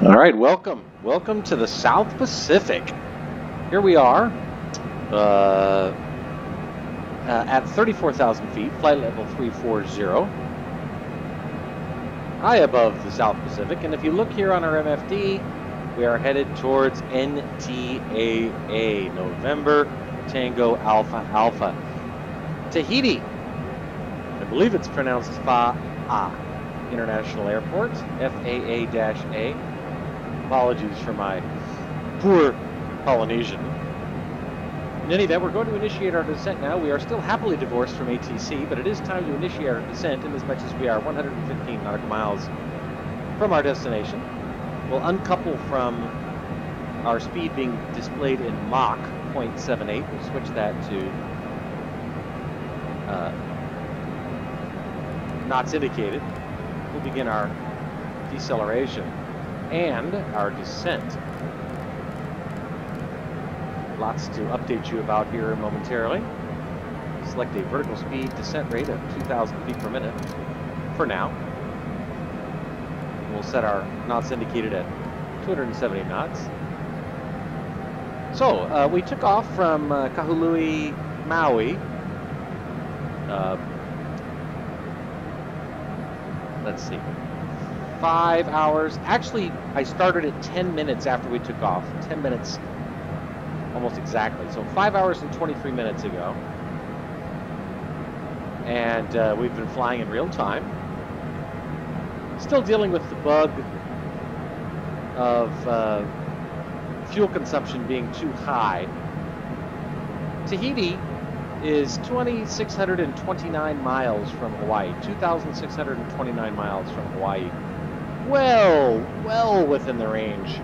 All right, welcome to the South Pacific. Here we are at 34,000 feet, flight level 340, high above the South Pacific. And if you look here on our MFD, we are headed towards NTAA, November Tango Alpha Alpha. Tahiti, I believe it's pronounced FAA International Airport, FAA-A. Apologies for my poor Polynesian. In any event, we're going to initiate our descent now. We are still happily divorced from ATC, but it is time to initiate our descent in as much as we are 115 nautical miles from our destination. We'll uncouple from our speed being displayed in Mach 0.78. We'll switch that to knots indicated. We'll begin our deceleration and our descent. Lots to update you about here momentarily. Select a vertical speed descent rate of 2,000 feet per minute for now. We'll set our knots indicated at 270 knots. So we took off from Kahului, Maui. Let's see, 5 hours. Actually, I started at 10 minutes after we took off. 10 minutes, almost exactly. So 5 hours and 23 minutes ago. And we've been flying in real time. Still dealing with the bug of fuel consumption being too high. Tahiti is 2,629 miles from Hawaii. 2,629 miles from Hawaii. Well within the range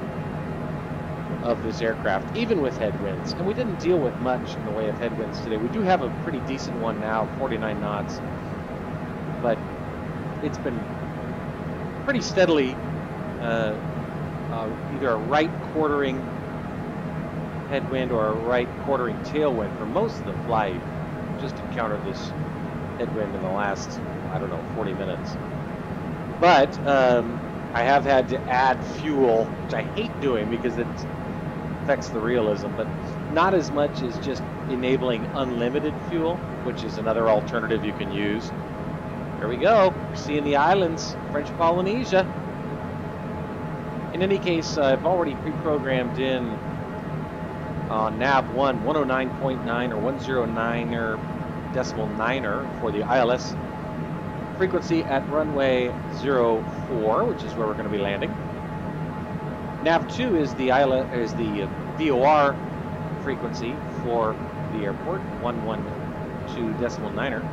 of this aircraft, even with headwinds. And we didn't deal with much in the way of headwinds today. We do have a pretty decent one now, 49 knots. But it's been pretty steadily either a right quartering headwind or a right quartering tailwind for most of the flight. Just encountered this headwind in the last, I don't know, 40 minutes. But I have had to add fuel, which I hate doing because it affects the realism, but not as much as just enabling unlimited fuel, which is another alternative you can use. Here we go. We're seeing the islands, French Polynesia. In any case, I've already pre-programmed in on nav 1, 109.9 or 109er decimal 9er for the ILS frequency at runway 04, which is where we're going to be landing. Nav 2 is the VOR frequency for the airport, 112 decimal 9er.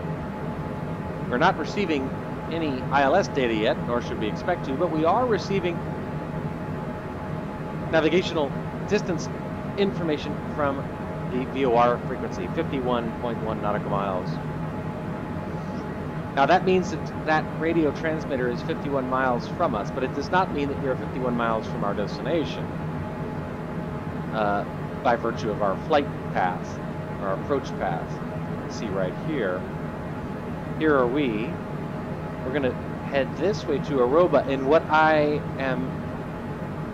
We're not receiving any ILS data yet, nor should we expect to, but we are receiving navigational distance information from the VOR frequency, 51.1 nautical miles. Now that means that that radio transmitter is 51 miles from us, but it does not mean that we are 51 miles from our destination by virtue of our flight path, our approach path. You can see right here. Here are we. We're going to head this way to Aruba, and what I am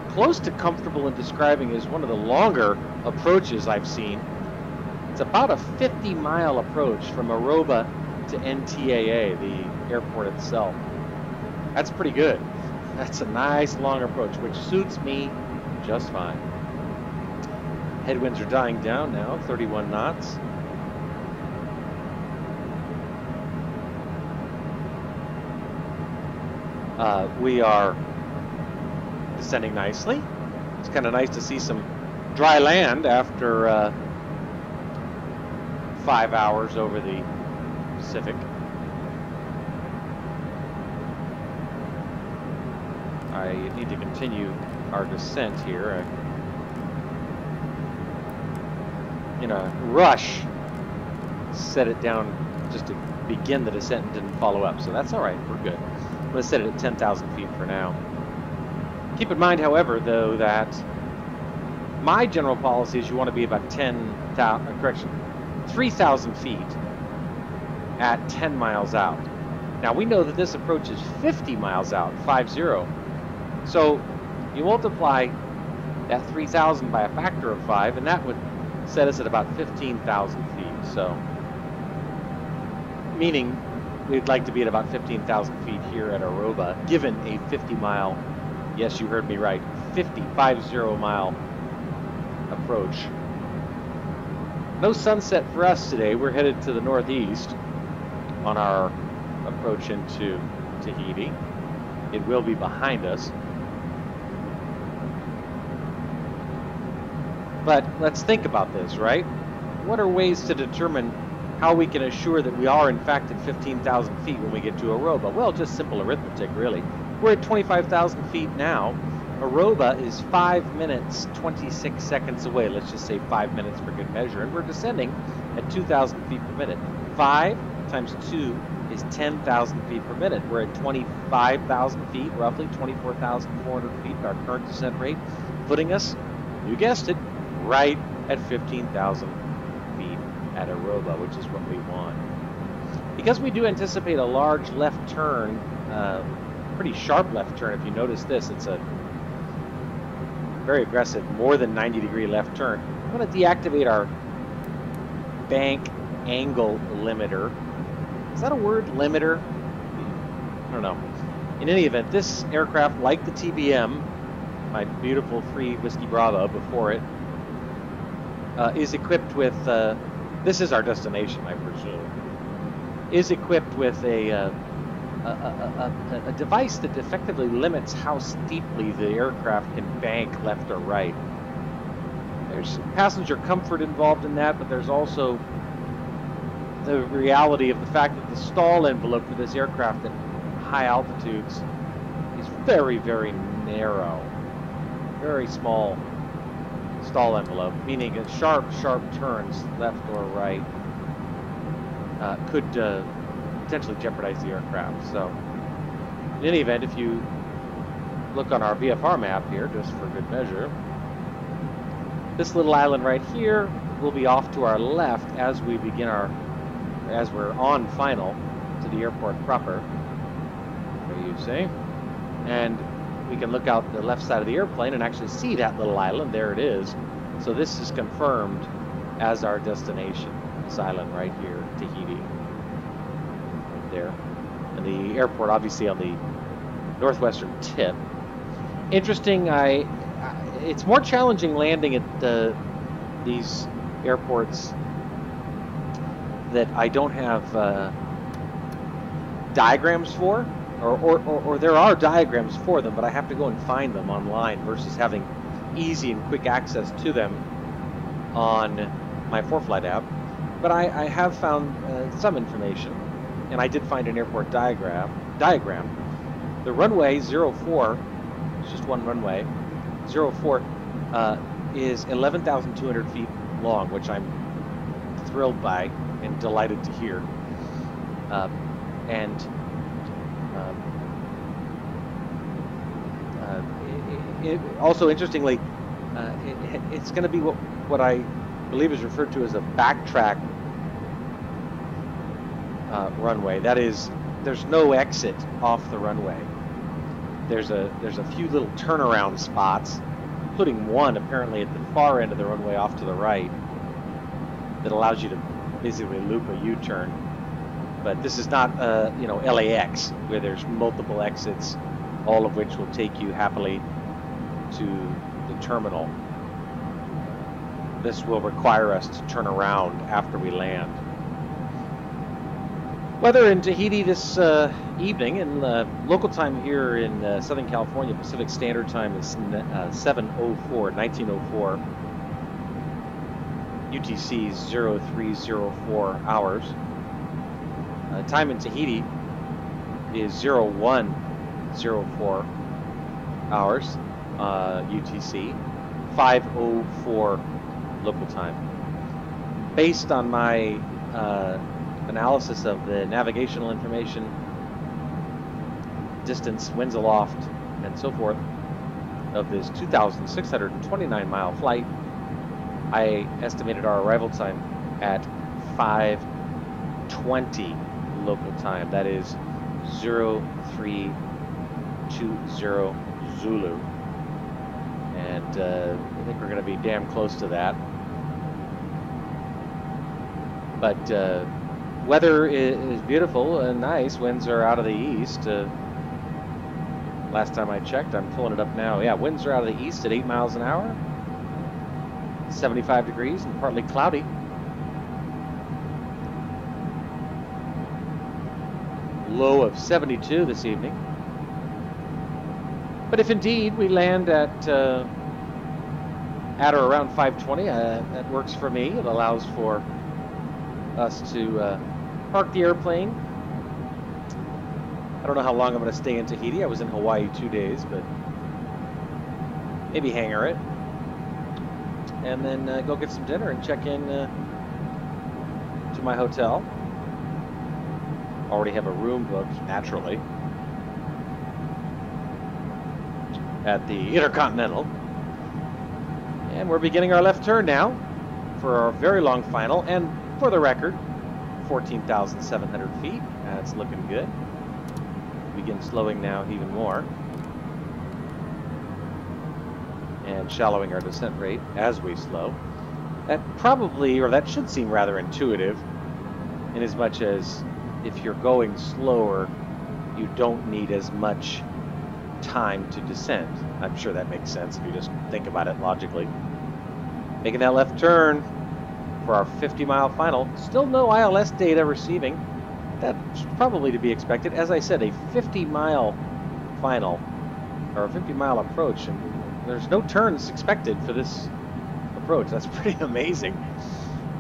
close to comfortable in describing is one of the longer approaches I've seen. It's about a 50-mile approach from Aruba to NTAA, the airport itself. That's pretty good. That's a nice long approach, which suits me just fine. Headwinds are dying down now, 31 knots. We are descending nicely. It's kind of nice to see some dry land after 5 hours over the Pacific. I need to continue our descent here. In a rush, set it down just to begin the descent and didn't follow up, so that's all right. We're good. I'm going to set it at 10,000 feet for now. Keep in mind, however, though, that my general policy is you want to be about 3,000 feet at 10 miles out. Now we know that this approach is 50 miles out, 50. So You multiply that 3,000 by a factor of 5, and that would set us at about 15,000 feet. So, meaning we'd like to be at about 15,000 feet here at Aruba, given a 50-mile, yes, you heard me right, 50-mile approach. No sunset for us today. We're headed to the northeast on our approach into Tahiti. It will be behind us. But let's think about this, right? What are ways to determine how we can assure that we are in fact at 15,000 feet when we get to Aruba? Well, just simple arithmetic, really. We're at 25,000 feet now. Aruba is 5 minutes, 26 seconds away. Let's just say 5 minutes for good measure. And we're descending at 2,000 feet per minute. 5 times 2 is 10,000 feet per minute. We're at 25,000 feet, roughly 24,400 feet, our current descent rate, putting us, you guessed it, right at 15,000 feet at Aruba, which is what we want. Because we do anticipate a large left turn, pretty sharp left turn. If you notice this, it's a very aggressive, more than 90-degree left turn. I'm going to deactivate our bank angle limiter. Is that a word, limiter? I don't know. In any event, this aircraft, like the TBM, my beautiful 3 Whiskey Bravo before it, is equipped with, this is our destination, I presume, is equipped with a device that effectively limits how steeply the aircraft can bank left or right. There's passenger comfort involved in that, but there's also the reality of the fact that the stall envelope for this aircraft at high altitudes is very, very narrow. Very small stall envelope, meaning that sharp turns left or right could potentially jeopardize the aircraft. So, in any event, if you look on our VFR map here, just for good measure, this little island right here will be off to our left as we begin as we're on final to the airport proper. There you see, and we can look out the left side of the airplane and actually see that little island. There it is. So this is confirmed as our destination, this island right here, Tahiti. Right there. And the airport obviously on the northwestern tip. Interesting, it's more challenging landing at these airports that I don't have diagrams for. Or there are diagrams for them, but I have to go and find them online versus having easy and quick access to them on my ForeFlight app. But I have found some information, and I did find an airport diagram. The runway 04, it's just one runway, 04 is 11,200 feet long, which I'm thrilled by and delighted to hear. Also, interestingly, it's going to be what I believe is referred to as a backtrack runway. That is, there's no exit off the runway. There's a few little turnaround spots, including one apparently at the far end of the runway off to the right, that allows you to basically loop a U-turn. But this is not, LAX, where there's multiple exits, all of which will take you happily to the terminal. This will require us to turn around after we land. Weather in Tahiti this evening, in local time here in Southern California, Pacific Standard Time is 1904. UTC 0304 hours. Time in Tahiti is 0104 hours. UTC 5:04 local time. Based on my analysis of the navigational information, distance, winds aloft, and so forth of this 2,629-mile flight, I estimated our arrival time at 5:20 local time. That is 0320 Zulu. And I think we're going to be damn close to that. But weather is beautiful and nice. Winds are out of the east. Last time I checked, I'm pulling it up now. Yeah, winds are out of the east at 8 miles an hour. 75 degrees and partly cloudy. Low of 72 this evening. But if indeed we land at or around 520, that works for me. It allows for us to park the airplane. I don't know how long I'm going to stay in Tahiti. I was in Hawaii 2 days, but maybe hangar it. And then go get some dinner and check in to my hotel. Already have a room booked, naturally, at the Intercontinental. And we're beginning our left turn now for our very long final. And for the record, 14,700 feet. That's looking good. Begin slowing now even more. And shallowing our descent rate as we slow. That probably, or that should seem rather intuitive, in as much as if you're going slower, you don't need as much time to descend. I'm sure that makes sense if you just think about it logically. Making that left turn for our 50-mile final. Still no ILS data receiving. That's probably to be expected. As I said, a 50-mile final, or a 50-mile approach, and there's no turns expected for this approach. That's pretty amazing.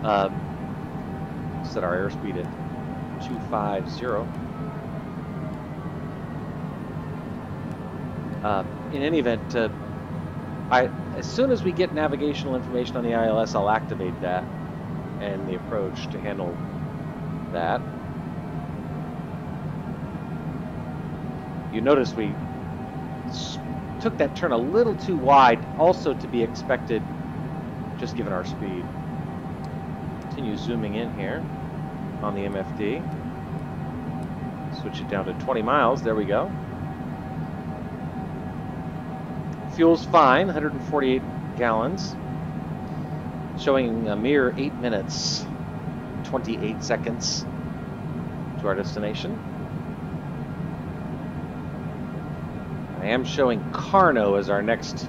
Set our airspeed at 250. In any event, as soon as we get navigational information on the ILS, I'll activate that and the approach to handle that. You notice we took that turn a little too wide, also to be expected, just given our speed. Continue zooming in here on the MFD. Switch it down to 20 miles. There we go. Fuel's fine, 148 gallons. Showing a mere 8 minutes, 28 seconds to our destination. I am showing Carno as our next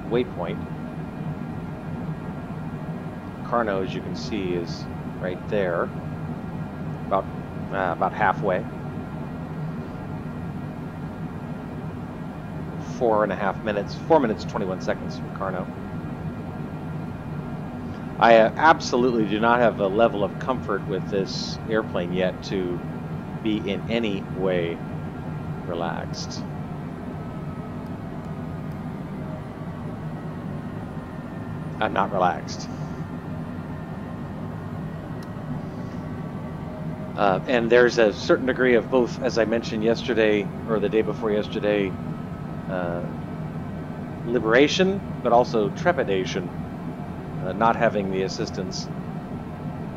waypoint. Carno, as you can see, is right there, about halfway. 4.5 minutes, 4 minutes 21 seconds from Carno. I absolutely do not have a level of comfort with this airplane yet to be in any way relaxed. I'm not relaxed. And there's a certain degree of both, as I mentioned yesterday, or the day before yesterday, liberation, but also trepidation, not having the assistance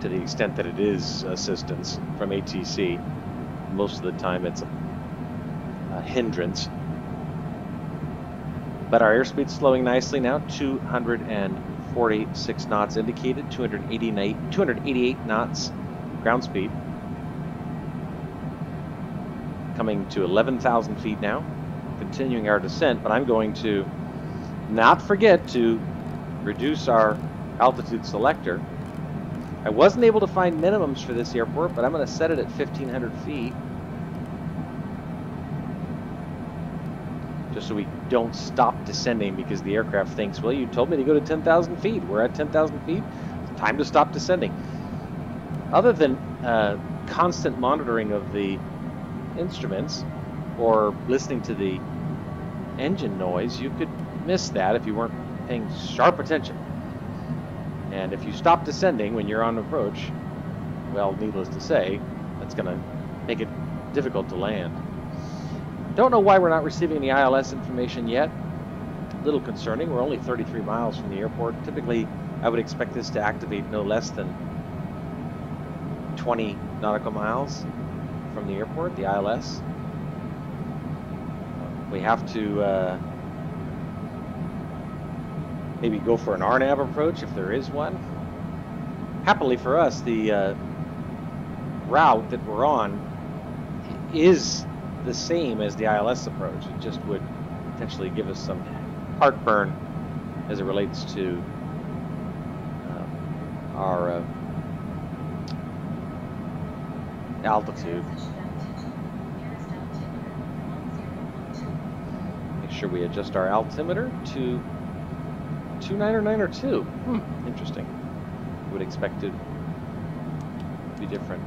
to the extent that it is assistance from ATC. Most of the time it's a hindrance. But our airspeed's slowing nicely now, 246 knots indicated, 288 knots ground speed. Coming to 11,000 feet now, continuing our descent, but I'm going to not forget to reduce our altitude selector. I wasn't able to find minimums for this airport, but I'm going to set it at 1,500 feet. Just so we don't stop descending because the aircraft thinks, well, you told me to go to 10,000 feet. We're at 10,000 feet. It's time to stop descending. Other than constant monitoring of the instruments or listening to the engine noise, you could miss that if you weren't paying sharp attention. And if you stop descending when you're on approach, well, needless to say, that's going to make it difficult to land. Don't know why we're not receiving the ILS information yet. A little concerning. We're only 33 miles from the airport. Typically, I would expect this to activate no less than 20 nautical miles from the airport, the ILS. We have to maybe go for an RNAV approach if there is one. Happily for us, the route that we're on is the same as the ILS approach. It just would potentially give us some heartburn as it relates to our altitude. Make sure we adjust our altimeter to 29 or 9 or 2. Interesting. Would expect it to be different,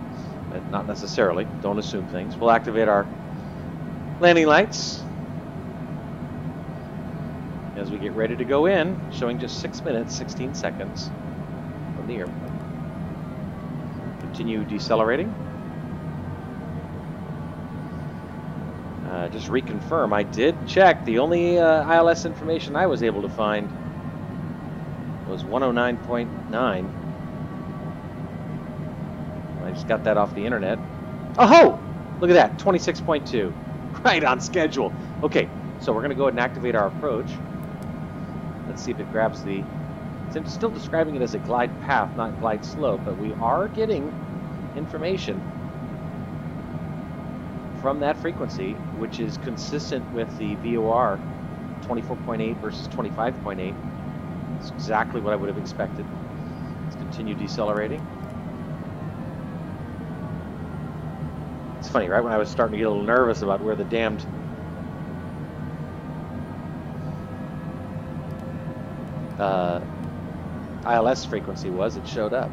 but not necessarily. Don't assume things. We'll activate our landing lights as we get ready to go in, showing just 6 minutes, 16 seconds from the airport. Continue decelerating. Just reconfirm, I did check. The only ILS information I was able to find was 109.9. I just got that off the internet. Oh, look at that, 26.2. Right on schedule. Okay, so we're going to go ahead and activate our approach. Let's see if it grabs the... It's still describing it as a glide path, not glide slope, but we are getting information from that frequency, which is consistent with the VOR 24.8 versus 25.8. It's exactly what I would have expected. Let's continue decelerating. It's funny, right when I was starting to get a little nervous about where the damned ILS frequency was, it showed up.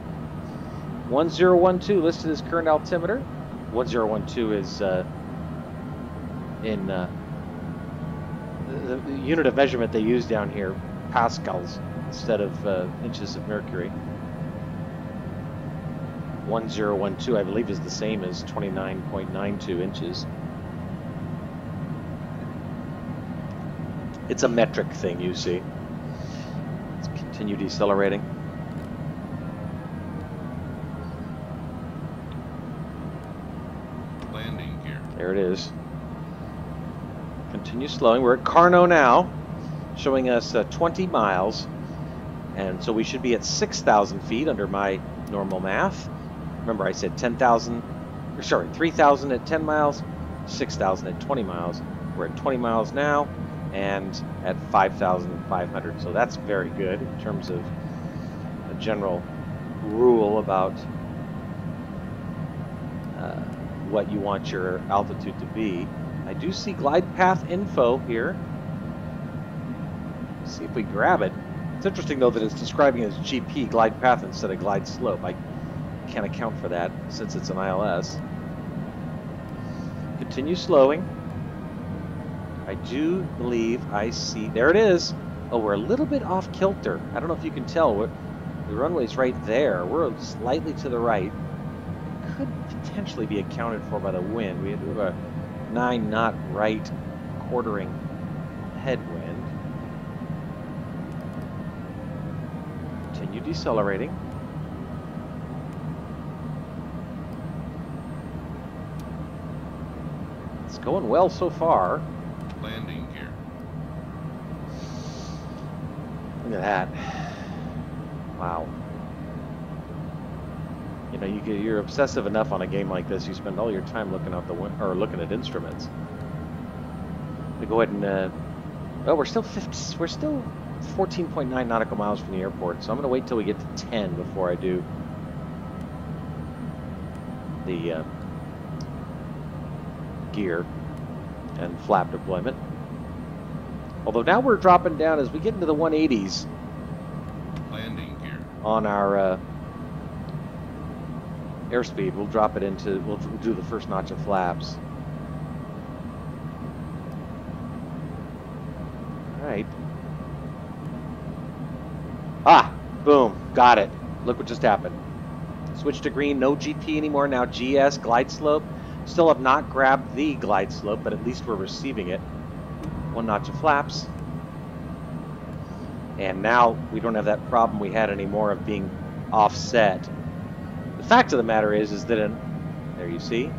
1012 listed as current altimeter. 1012 is in the unit of measurement they use down here, pascals instead of inches of mercury. 1012, I believe, is the same as 29.92 inches. It's a metric thing, you see. Let's continue decelerating. Landing gear. There it is. Continue slowing. We're at Carno now, showing us 20 miles. And so we should be at 6,000 feet under my normal math. Remember, I said 3,000 at 10 miles, 6,000 at 20 miles. We're at 20 miles now and at 5,500. So that's very good in terms of a general rule about what you want your altitude to be. I do see glide path info here. Let's see if we grab it. It's interesting, though, that it's describing it as GP, glide path, instead of glide slope. I can't account for that since it's an ILS. Continue slowing. I do believe I see... There it is. Oh, we're a little bit off kilter. I don't know if you can tell. The runway's right there. We're slightly to the right. It could potentially be accounted for by the wind. We have a 9-knot right quartering headwind. Continue decelerating. It's going well so far. Landing gear. Look at that. Wow. You know, you're obsessive enough on a game like this. You spend all your time looking out looking at instruments. We go ahead and well, we're still 14.9 nautical miles from the airport, so I'm going to wait till we get to 10 before I do the gear and flap deployment. Although now we're dropping down as we get into the 180s. Landing gear. On our airspeed, we'll drop it into, we'll do the first notch of flaps. All right. Ah, boom, got it. Look what just happened. Switch to green, no GP anymore, now GS, glide slope. Still have not grabbed the glide slope, but at least we're receiving it. One notch of flaps. And now we don't have that problem we had anymore of being offset. The fact of the matter is that there you see,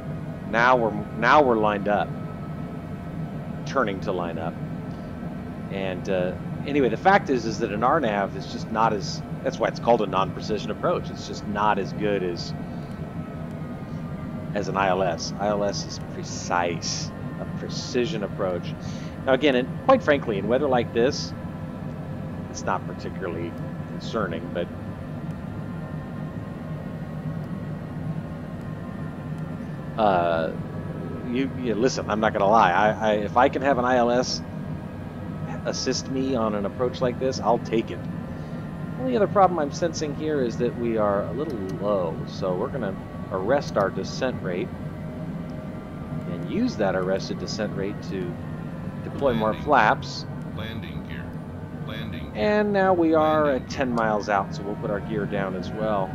now we're lined up, turning to line up, and anyway, the fact is that an RNAV is just not as, that's why it's called a non-precision approach. It's just not as good as an ILS. ILS is precise, a precision approach. Now again, and quite frankly, in weather like this, it's not particularly concerning, but you listen, I'm not gonna lie. If I can have an ILS assist me on an approach like this, I'll take it. The only other problem I'm sensing here is that we are a little low, so we're gonna arrest our descent rate and use that arrested descent rate to deploy more flaps. Landing gear. Landing gear. And now we are at 10 miles out, so we'll put our gear down as well.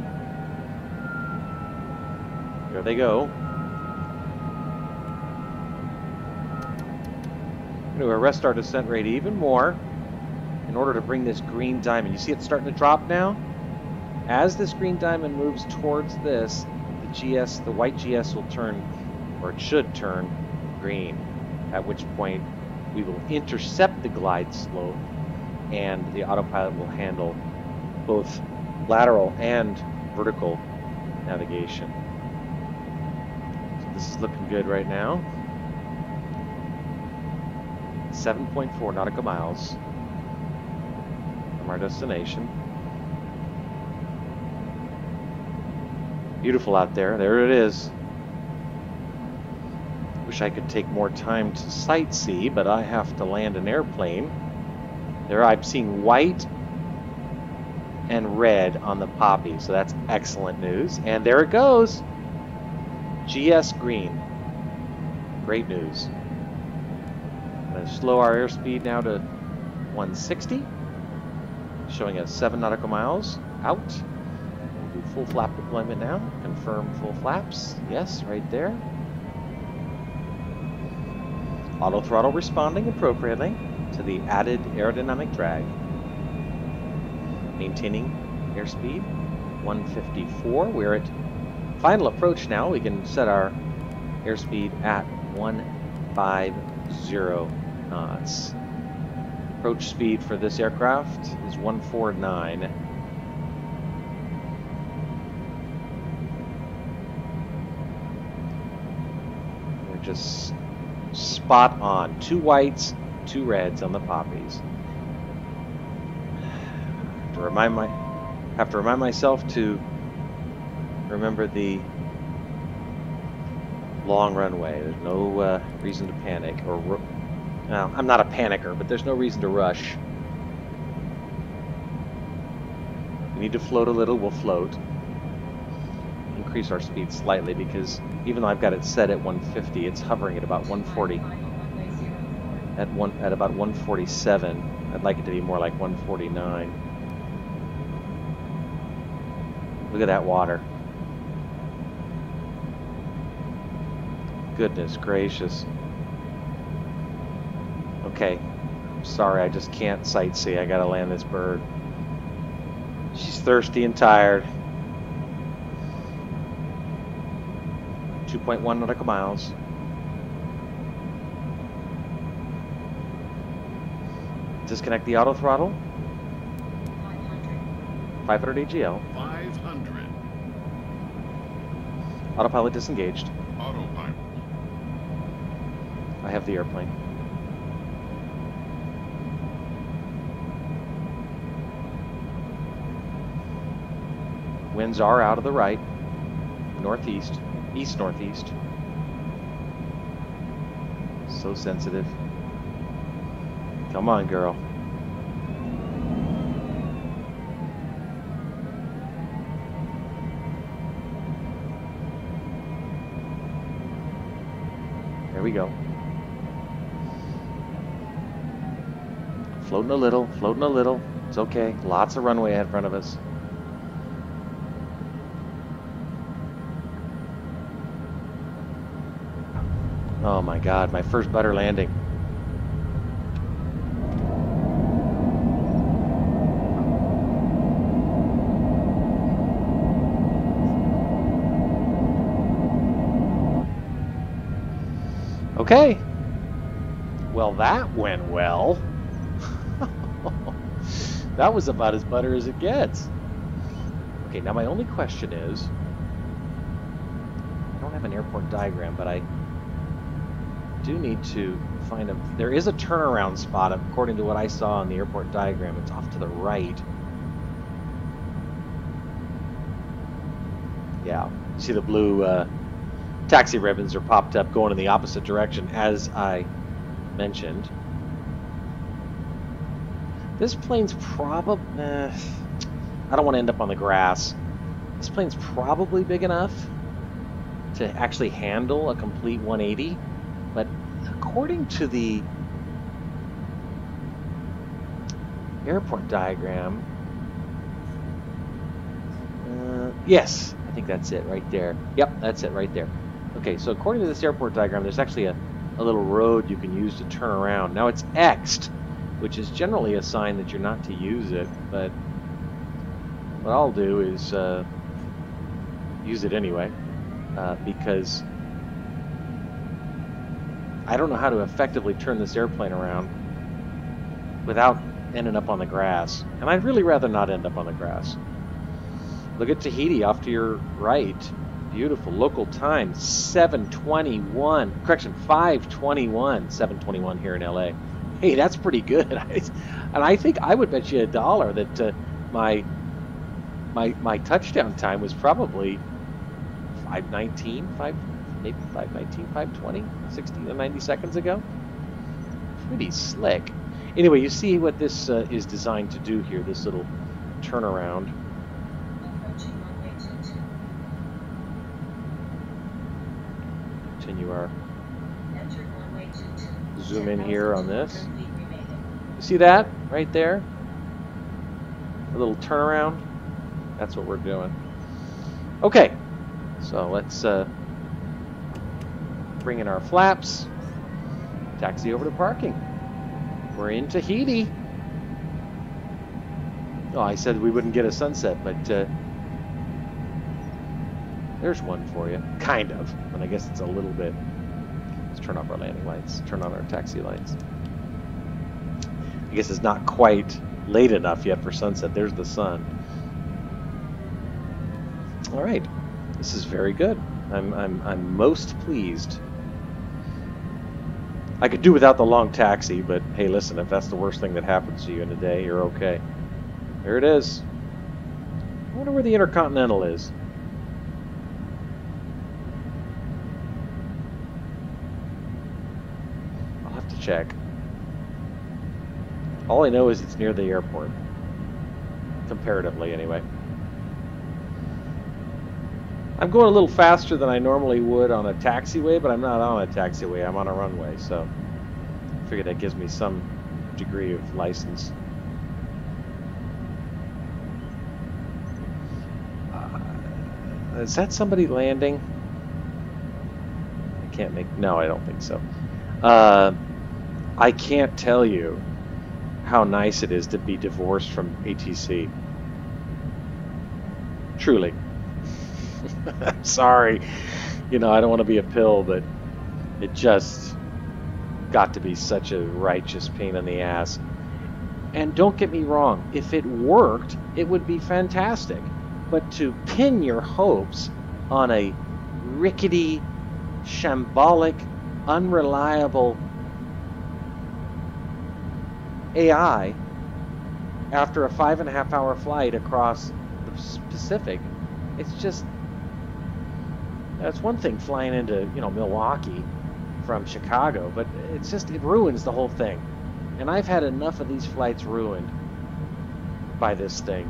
There they go. We're going to arrest our descent rate even more in order to bring this green diamond. You see it starting to drop now? As this green diamond moves towards this, the white GS will turn, or it should turn, green, at which point we will intercept the glide slope and the autopilot will handle both lateral and vertical navigation. So this is looking good right now. 7.4 nautical miles from our destination. Beautiful out there. There it is. Wish I could take more time to sightsee, but I have to land an airplane. There I'm seeing white and red on the poppy, so that's excellent news. And there it goes. GS green. Great news. I'm going to slow our airspeed now to 160, showing us 7 nautical miles out. We'll do full flap deployment now. Confirm full flaps. Yes, right there. Auto throttle responding appropriately to the added aerodynamic drag. Maintaining airspeed 154. We're at final approach now. We can set our airspeed at 150 knots. Approach speed for this aircraft is 149. We're just spot on. 2 whites, 2 reds on the poppies. Have to remind myself to remember the long runway. There's no reason to panic or no, I'm not a panicker, but there's no reason to rush. We need to float a little, we'll float. Increase our speed slightly because even though I've got it set at 150, it's hovering at about 140. At about 147. I'd like it to be more like 149. Look at that water. Goodness gracious. Okay, sorry, I just can't sightsee. I gotta land this bird. She's thirsty and tired. 2.1 nautical miles. Disconnect the auto throttle. 500 AGL. 500. Autopilot disengaged. Autopilot. I have the airplane. Winds are out of the right, northeast, east-northeast. So sensitive. Come on, girl. There we go. Floating a little, floating a little. It's okay. Lots of runway ahead in front of us. Oh my God, my first butter landing. Okay. Well, that went well. That was about as butter as it gets. Okay, now my only question is, I don't have an airport diagram, but I do need to find there is a turnaround spot according to what I saw on the airport diagram. It's off to the right. Yeah, you see the blue taxi ribbons are popped up going in the opposite direction as I mentioned. This plane's probably, I don't want to end up on the grass. This plane's probably big enough to actually handle a complete 180, but according to the airport diagram, yes, I think that's it right there. Yep, that's it right there. Okay, so according to this airport diagram, there's actually a little road you can use to turn around. Now it's X'd, which is generally a sign that you're not to use it, but what I'll do is use it anyway, because I don't know how to effectively turn this airplane around without ending up on the grass, and I'd really rather not end up on the grass. Look at Tahiti off to your right. Beautiful. Local time 7:21. Correction, 5:21. 7:21 here in LA. Hey, that's pretty good. And I think I would bet you $1 that my touchdown time was probably 5:19, maybe 5:19, 5:20, 60 or 90 seconds ago. Pretty slick. Anyway, you see what this is designed to do here. This little turnaround. Continue our zoom in here on this. You see that right there? A little turnaround. That's what we're doing. Okay, so let's bring in our flaps. Taxi over to parking. We're in Tahiti. Oh, I said we wouldn't get a sunset, but there's one for you. Kind of, but I guess it's a little bit. Let's turn off our landing lights. Turn on our taxi lights. I guess it's not quite late enough yet for sunset. There's the sun. All right, this is very good. I'm most pleased. I could do without the long taxi, but hey, listen, if that's the worst thing that happens to you in a day, you're okay. There it is. I wonder where the Intercontinental is. I'll have to check. All I know is it's near the airport. Comparatively, anyway. I'm going a little faster than I normally would on a taxiway, but I'm not on a taxiway. I'm on a runway, so I figure that gives me some degree of license. Is that somebody landing? I can't make... No, I don't think so. I can't tell you how nice it is to be divorced from ATC. Truly. I'm sorry. You know, I don't want to be a pill, but it just got to be such a righteous pain in the ass. And don't get me wrong, if it worked, it would be fantastic. But to pin your hopes on a rickety, shambolic, unreliable AI after a 5.5-hour flight across the Pacific, it's just... That's one thing flying into, you know, Milwaukee from Chicago, but it's just, it ruins the whole thing. And I've had enough of these flights ruined by this thing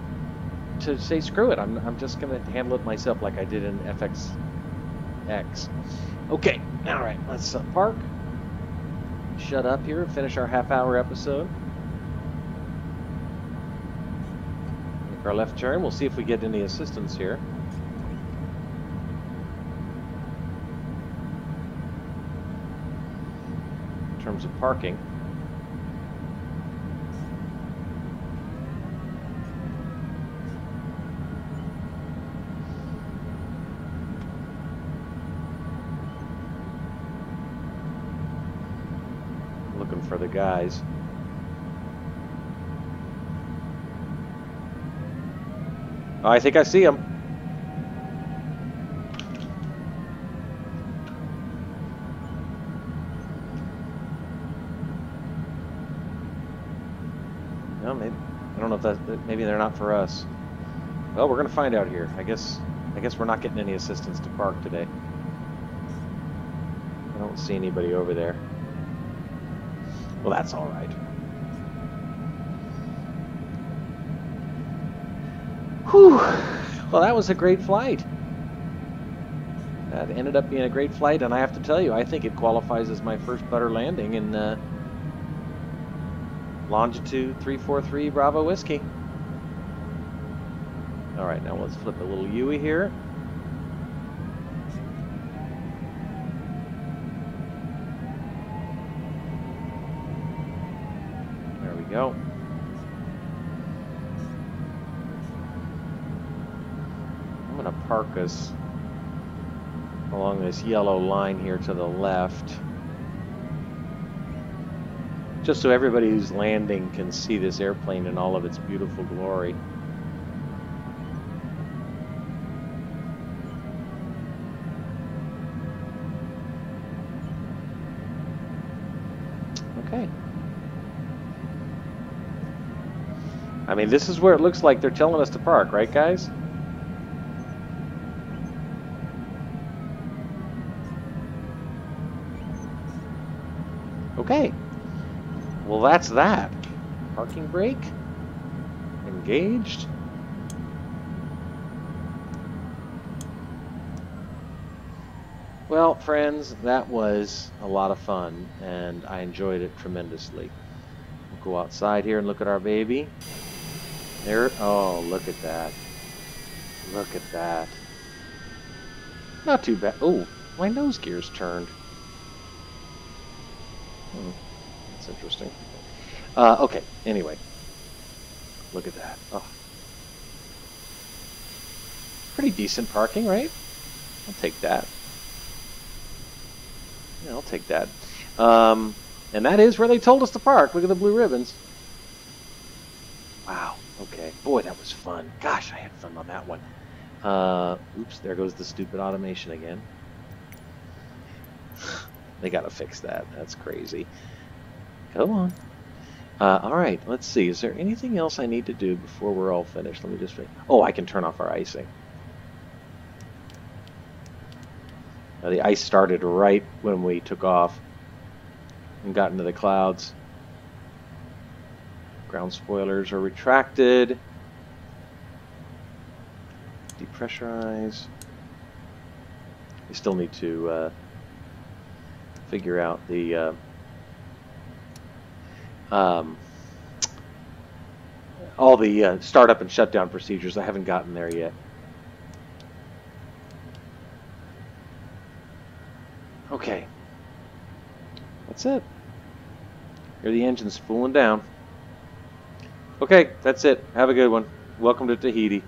to say, screw it, I'm just going to handle it myself like I did in FXX. Okay, all right, let's park, shut up here, finish our half-hour episode. Make our left turn. We'll see if we get any assistance here. In terms of parking. Looking for the guys. Oh, I think I see him. No, maybe I don't know if maybe they're not for us. Well, we're gonna find out here. I guess we're not getting any assistance to park today. I don't see anybody over there. Well, that's all right. Whew. Well, that was a great flight. That ended up being a great flight, and I have to tell you, I think it qualifies as my first butter landing in Longitude 343 Bravo Whiskey. All right, now let's flip a little U-ey here. There we go. I'm going to park us along this yellow line here to the left, just so everybody who's landing can see this airplane in all of its beautiful glory. Okay. I mean, this is where it looks like they're telling us to park, right, guys? Okay. Well, that's that. Parking brake. Engaged. Well, friends, that was a lot of fun, and I enjoyed it tremendously. We'll go outside here and look at our baby. There. Oh, look at that. Look at that. Not too bad. Oh, my nose gear's turned. That's interesting. Okay, anyway. Look at that. Oh. Pretty decent parking, right? I'll take that. Yeah, I'll take that. And that is where they told us to park. Look at the blue ribbons. Wow. Okay. Boy, that was fun. Gosh, I had fun on that one. Oops, there goes the stupid automation again. They gotta fix that. That's crazy. Go on. All right, let's see. Is there anything else I need to do before we're all finished? Let me just... Oh, I can turn off our icing. Now, the ice started right when we took off and got into the clouds. Ground spoilers are retracted. Depressurize. We still need to figure out the all the startup and shutdown procedures. I haven't gotten there yet. Okay. That's it. Here the engine's spooling down. Okay, that's it. Have a good one. Welcome to Tahiti.